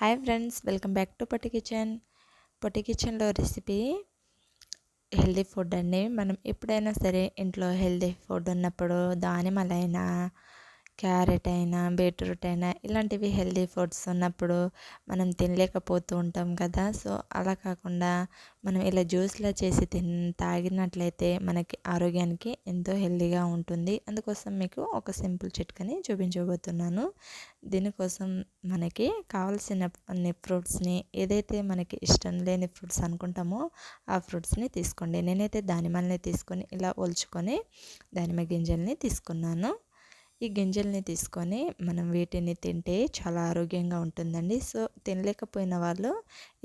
Hi friends, welcome back to Potti kitchen. Potti కిచెన్లో recipe healthy food అండి. మనం ఎప్పుడైనా సరే ఇంట్లో హెల్దీ ఫుడ్ ఉన్నప్పుడు దానిమ్మలైనా, క్యారెట్ అయినా, బీట్రూట్ అయినా ఇలాంటివి హెల్దీ ఫుడ్స్ ఉన్నప్పుడు మనం తినలేకపోతూ ఉంటాం కదా. సో అలా కాకుండా మనం ఇలా జ్యూస్లా చేసి తాగినట్లయితే మనకి ఆరోగ్యానికి ఎంతో హెల్దీగా ఉంటుంది. అందుకోసం మీకు ఒక సింపుల్ చిట్కాని చూపించబోతున్నాను. దీనికోసం మనకి కావాల్సిన అన్ని ఫ్రూట్స్ని, ఏదైతే మనకి ఇష్టం లేని ఫ్రూట్స్ అనుకుంటామో ఆ ఫ్రూట్స్ని తీసుకోండి. నేనైతే దానిమ్మల్ని తీసుకొని ఇలా ఒలుచుకొని దానిమ్మ గింజల్ని తీసుకున్నాను. ఈ గింజల్ని తీసుకొని మనం వీటిని తింటే చాలా ఆరోగ్యంగా ఉంటుందండి. సో తినలేకపోయిన వాళ్ళు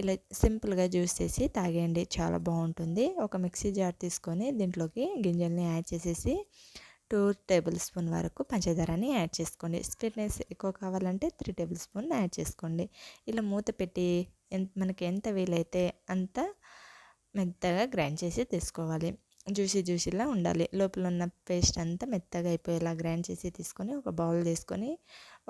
ఇలా సింపుల్గా జ్యూస్ చేసి తాగేయండి, చాలా బాగుంటుంది. ఒక మిక్సీ జార్ తీసుకొని దీంట్లోకి గింజల్ని యాడ్ చేసేసి 2 టేబుల్ స్పూన్ వరకు పంచదారని యాడ్ చేసుకోండి. స్వీట్నెస్ ఎక్కువ కావాలంటే 3 టేబుల్ స్పూన్ యాడ్ చేసుకోండి. ఇలా మూత పెట్టి మనకి ఎంత వీలైతే అంత మెత్తగా గ్రైండ్ చేసి తీసుకోవాలి. జ్యూసీలా ఉండాలి. లోపల ఉన్న పేస్ట్ అంతా మెత్తగా అయిపోయేలా గ్రైండ్ చేసి తీసుకొని ఒక బౌల్ తీసుకొని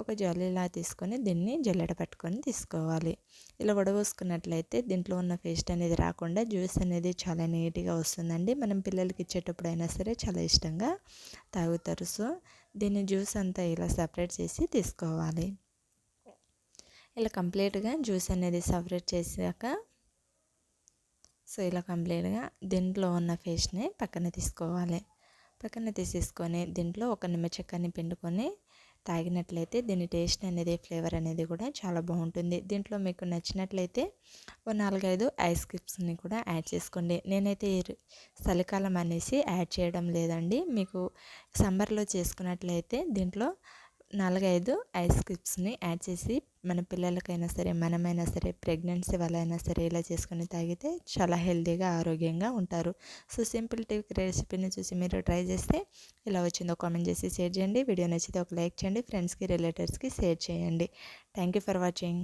ఒక జాలీలా తీసుకొని దీన్ని జల్లెడ పట్టుకొని తీసుకోవాలి. ఇలా వడపోసుకున్నట్లయితే దీంట్లో ఉన్న పేస్ట్ అనేది రాకుండా జ్యూస్ అనేది చాలా నీట్గా వస్తుందండి. మనం పిల్లలకి ఇచ్చేటప్పుడు అయినా సరే చాలా ఇష్టంగా తాగుతారు. సో దీన్ని జ్యూస్ అంతా ఇలా సపరేట్ చేసి తీసుకోవాలి. ఇలా కంప్లీట్గా జ్యూస్ అనేది సపరేట్ చేసాక ఇలా కంప్లీట్గా దీంట్లో ఉన్న పేస్ట్ని పక్కన తీసుకోవాలి. పక్కన తీసేసుకొని దీంట్లో ఒక నిమ్మచెక్కని పిండుకొని తాగినట్లయితే దీని టేస్ట్ అనేది, ఫ్లేవర్ అనేది కూడా చాలా బాగుంటుంది. దీంట్లో మీకు నచ్చినట్లయితే ఓ 4-5 ఐస్ క్యూబ్స్ని కూడా యాడ్ చేసుకోండి. నేనైతే చలికాలం అనేసి యాడ్ చేయడం లేదండి. మీకు సమ్మర్లో చేసుకున్నట్లయితే దీంట్లో 4-5 ఐస్ క్యూబ్స్ని యాడ్ చేసి మన పిల్లలకైనా సరే, మనమైనా సరే, ప్రెగ్నెన్సీ వాళ్ళైనా సరే ఇలా చేసుకొని తాగితే చాలా హెల్తీగా, ఆరోగ్యంగా ఉంటారు. సో సింపుల్ టిప్ రెసిపీని చూసి మీరు ట్రై చేస్తే ఇలా వచ్చిందో కామెంట్ చేసి షేర్ చేయండి. వీడియో నచ్చితే ఒక లైక్ చేయండి. ఫ్రెండ్స్కి, రిలేటివ్స్కి షేర్ చేయండి. Thank you for watching.